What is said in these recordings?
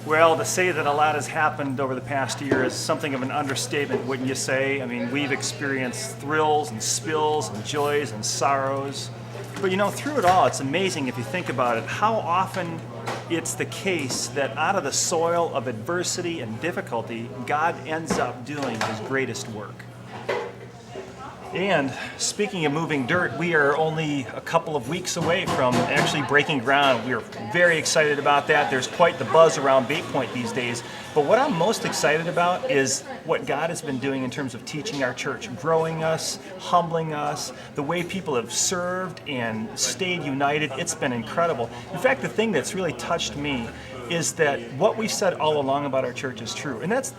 Well, to say that a lot has happened over the past year is something of an understatement, wouldn't you say? I mean, we've experienced thrills and spills and joys and sorrows. But through it all, it's amazing if you think about it, how often it's the case that out of the soil of adversity and difficulty, God ends up doing His greatest work. And speaking of moving dirt, we are only a couple of weeks away from actually breaking ground. We are very excited about that. There's quite the buzz around Bay Pointe these days. But what I'm most excited about is what God has been doing in terms of teaching our church, growing us, humbling us, the way people have served and stayed united. It's been incredible. In fact, the thing that's really touched me is that what we've said all along about our church is true. And that's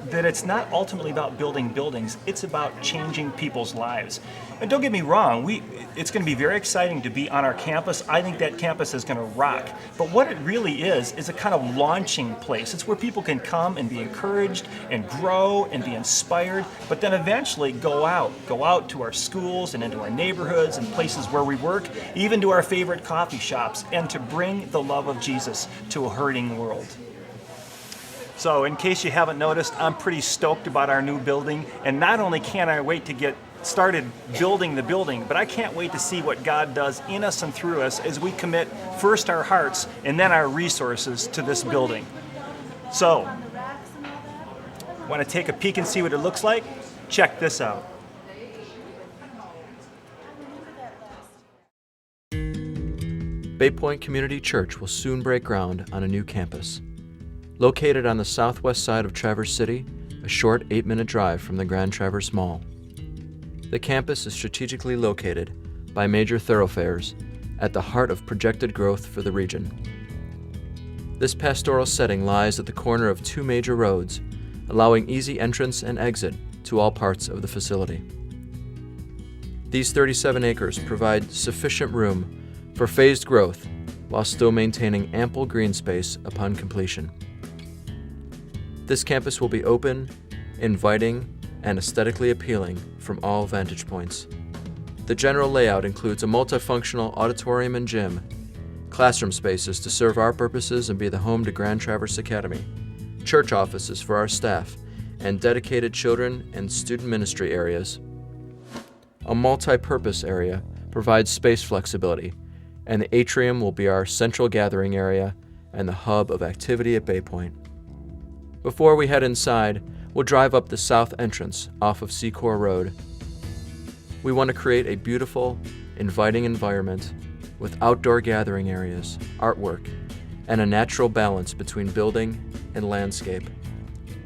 that it's not ultimately about building buildings, it's about changing people's lives. And don't get me wrong, it's going to be very exciting to be on our campus. I think that campus is going to rock. But what it really is a kind of launching place. It's where people can come and be encouraged and grow and be inspired, but then eventually go out to our schools and into our neighborhoods and places where we work, even to our favorite coffee shops, and to bring the love of Jesus to a hurting world. So in case you haven't noticed, I'm pretty stoked about our new building, and not only can't I wait to get started building the building, but I can't wait to see what God does in us and through us as we commit first our hearts and then our resources to this building. So, want to take a peek and see what it looks like? Check this out. Bay Pointe Community Church will soon break ground on a new campus. Located on the southwest side of Traverse City, a short 8-minute drive from the Grand Traverse Mall. The campus is strategically located by major thoroughfares at the heart of projected growth for the region. This pastoral setting lies at the corner of 2 major roads, allowing easy entrance and exit to all parts of the facility. These 37 acres provide sufficient room for phased growth while still maintaining ample green space upon completion. This campus will be open, inviting, and aesthetically appealing from all vantage points. The general layout includes a multifunctional auditorium and gym, classroom spaces to serve our purposes and be the home to Grand Traverse Academy, church offices for our staff, and dedicated children and student ministry areas. A multi-purpose area provides space flexibility, and the atrium will be our central gathering area and the hub of activity at Bay Pointe. Before we head inside, we'll drive up the south entrance off of Secor Road. We want to create a beautiful, inviting environment with outdoor gathering areas, artwork, and a natural balance between building and landscape.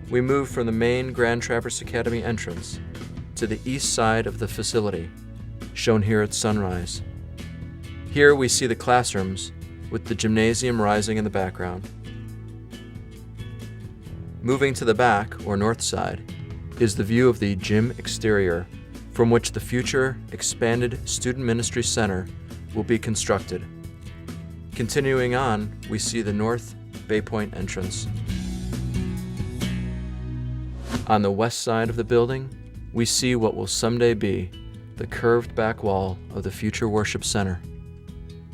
We move from the main Grand Traverse Academy entrance to the east side of the facility, shown here at sunrise. Here we see the classrooms with the gymnasium rising in the background. Moving to the back, or north side, is the view of the gym exterior, from which the future expanded Student Ministry Center will be constructed. Continuing on, we see the North Bay Pointe entrance. On the west side of the building, we see what will someday be the curved back wall of the future worship center.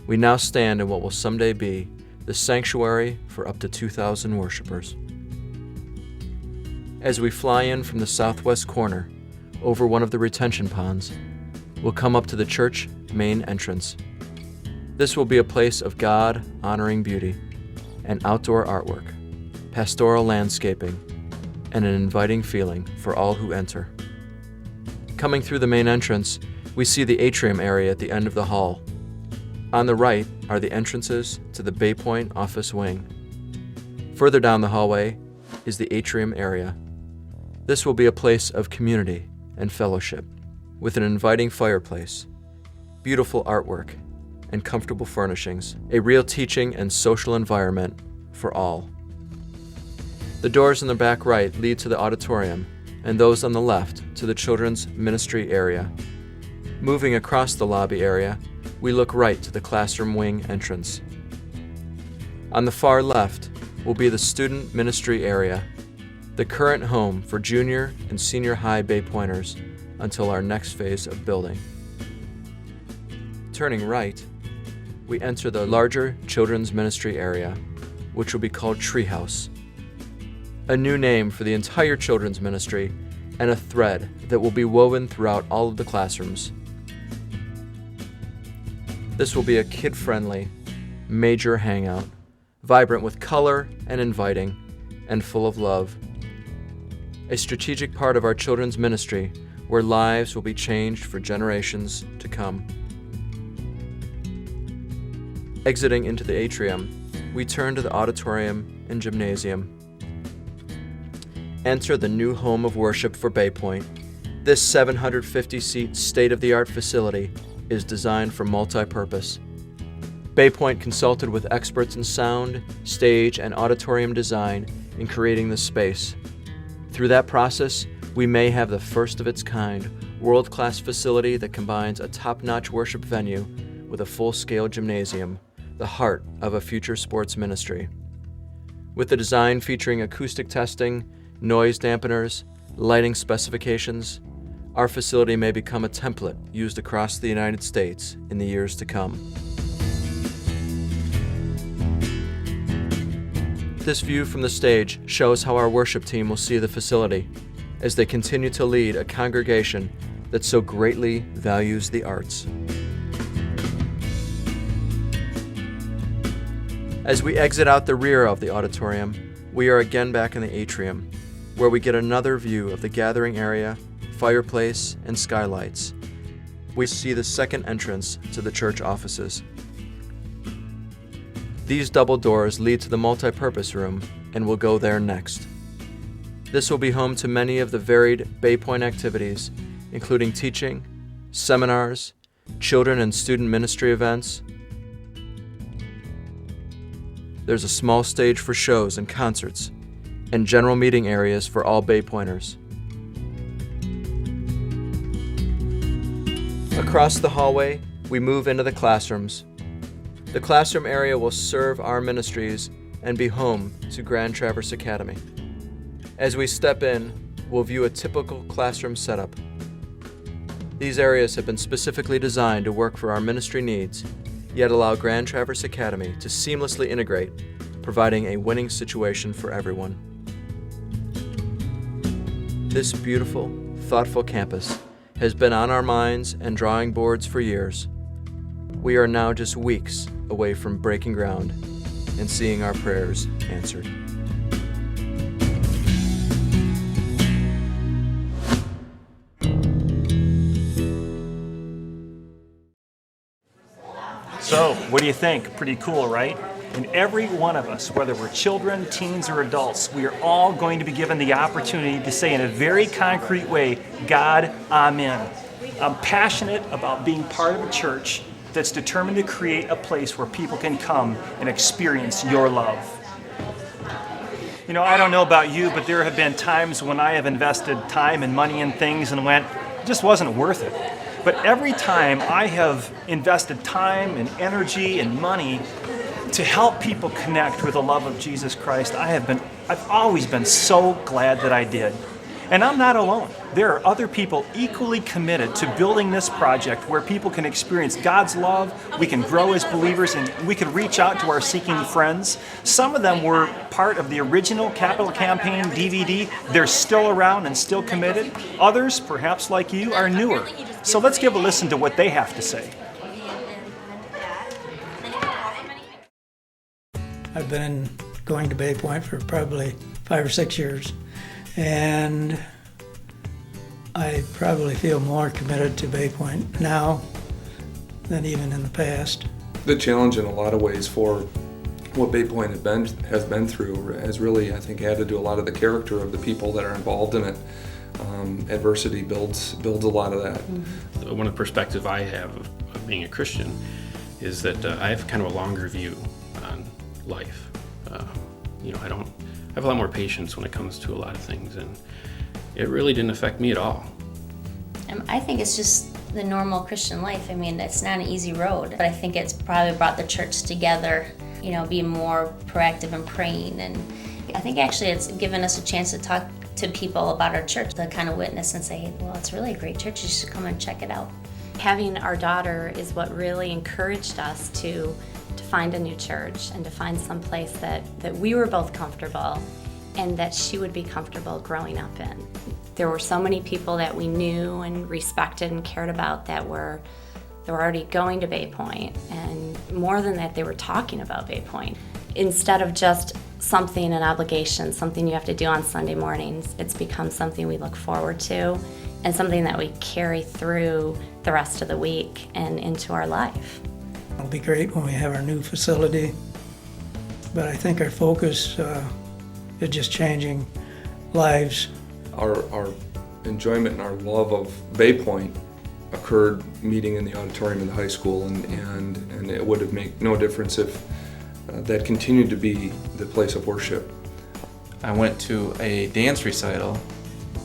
We now stand in what will someday be the sanctuary for up to 2,000 worshipers. As we fly in from the southwest corner, over one of the retention ponds, we'll come up to the church main entrance. This will be a place of God-honoring beauty and outdoor artwork, pastoral landscaping, and an inviting feeling for all who enter. Coming through the main entrance, we see the atrium area at the end of the hall. On the right are the entrances to the Bay Pointe office wing. Further down the hallway is the atrium area. This will be a place of community and fellowship, with an inviting fireplace, beautiful artwork, and comfortable furnishings, a real teaching and social environment for all. The doors in the back right lead to the auditorium, and those on the left to the children's ministry area. Moving across the lobby area, we look right to the classroom wing entrance. On the far left will be the student ministry area, the current home for junior and senior high Bay Pointers until our next phase of building. Turning right, we enter the larger children's ministry area, which will be called Treehouse, a new name for the entire children's ministry and a thread that will be woven throughout all of the classrooms. This will be a kid-friendly, major hangout, vibrant with color and inviting, and full of love. A strategic part of our children's ministry where lives will be changed for generations to come. Exiting into the atrium, we turn to the auditorium and gymnasium. Enter the new home of worship for Bay Pointe. This 750-seat state-of-the-art facility is designed for multi-purpose. Bay Pointe consulted with experts in sound, stage, and auditorium design in creating this space. Through that process, we may have the first of its kind, world-class facility that combines a top-notch worship venue with a full-scale gymnasium, the heart of a future sports ministry. With the design featuring acoustic testing, noise dampeners, lighting specifications, our facility may become a template used across the United States in the years to come. This view from the stage shows how our worship team will see the facility as they continue to lead a congregation that so greatly values the arts. As we exit out the rear of the auditorium, we are again back in the atrium, where we get another view of the gathering area, fireplace, and skylights. We see the second entrance to the church offices. These double doors lead to the multi-purpose room, and we'll go there next. This will be home to many of the varied Bay Pointe activities, including teaching, seminars, children and student ministry events. There's a small stage for shows and concerts, and general meeting areas for all Bay Pointers. Across the hallway, we move into the classrooms. The classroom area will serve our ministries and be home to Grand Traverse Academy. As we step in, we'll view a typical classroom setup. These areas have been specifically designed to work for our ministry needs, yet allow Grand Traverse Academy to seamlessly integrate, providing a winning situation for everyone. This beautiful, thoughtful campus has been on our minds and drawing boards for years. We are now just weeks away from breaking ground and seeing our prayers answered. So, what do you think? Pretty cool, right? And every one of us, whether we're children, teens, or adults, we are all going to be given the opportunity to say in a very concrete way, God, Amen. I'm passionate about being part of a church that's determined to create a place where people can come and experience your love. You know, I don't know about you, but there have been times when I have invested time and money in things and went, it just wasn't worth it. But every time I have invested time and energy and money to help people connect with the love of Jesus Christ, I've always been so glad that I did. And I'm not alone. There are other people equally committed to building this project where people can experience God's love, we can grow as believers, and we can reach out to our seeking friends. Some of them were part of the original Capital Campaign DVD. They're still around and still committed. Others, perhaps like you, are newer. So let's give a listen to what they have to say. I've been going to Bay Pointe for probably 5 or 6 years, and I probably feel more committed to Bay Pointe now than even in the past. The challenge in a lot of ways for what Bay Pointe has been through has really, I think, had to do a lot of the character of the people that are involved in it. Adversity builds a lot of that. Mm-hmm. One of the perspectives I have of being a Christian is that I have kind of a longer view on life. I have a lot more patience when it comes to a lot of things, and it really didn't affect me at all. I think it's just the normal Christian life. I mean, it's not an easy road, but I think it's probably brought the church together, being more proactive and praying. And I think actually it's given us a chance to talk to people about our church, to kind of witness and say, hey, well, it's really a great church. You should come and check it out. Having our daughter is what really encouraged us to find a new church and to find some place that we were both comfortable and that she would be comfortable growing up in. There were so many people that we knew and respected and cared about that were already going to Bay Pointe, and more than that, they were talking about Bay Pointe. Instead of just something, an obligation, something you have to do on Sunday mornings, it's become something we look forward to and something that we carry through the rest of the week and into our life. It'll be great when we have our new facility, but I think our focus is just changing lives. Our enjoyment and our love of Bay Pointe occurred meeting in the auditorium of the high school, and it would have made no difference if that continued to be the place of worship. I went to a dance recital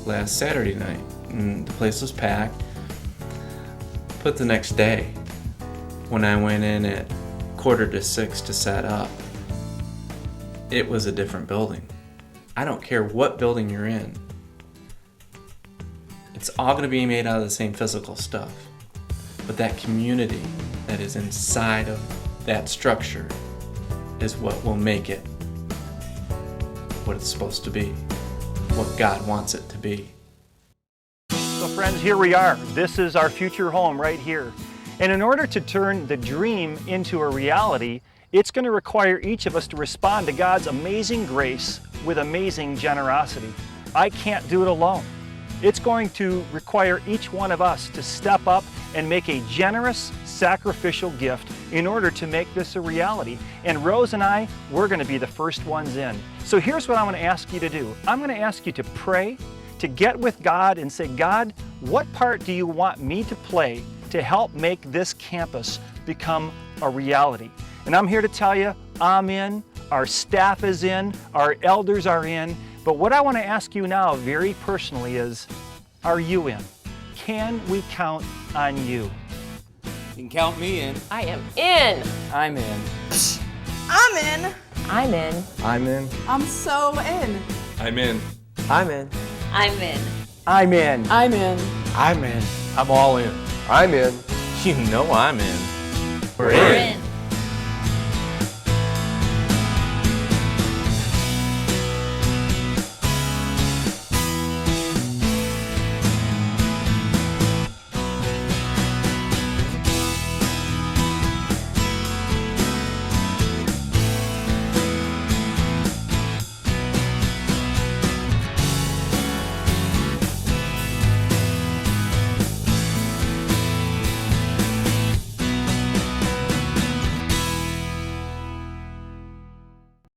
last Saturday night, and the place was packed. But the next day, when I went in at 5:45 to set up, it was a different building. I don't care what building you're in. It's all going to be made out of the same physical stuff. But that community that is inside of that structure is what will make it what it's supposed to be, what God wants it to be. So friends, here we are. This is our future home right here. And in order to turn the dream into a reality, it's going to require each of us to respond to God's amazing grace with amazing generosity. I can't do it alone. It's going to require each one of us to step up and make a generous, sacrificial gift in order to make this a reality. And Rose and I, we're going to be the first ones in. So here's what I'm going to ask you to do. I'm going to ask you to pray, to get with God and say, God, what part do you want me to play to help make this campus become a reality? And I'm here to tell you, I'm in, our staff is in, our elders are in. But what I want to ask you now very personally is, are you in? Can we count on you? You can count me in. I am in. I'm in. I'm in. I'm in. I'm in. I'm so in. I'm in. I'm in. I'm in. I'm in. I'm in. I'm in. I'm all in. I'm in. You know I'm in. We're in.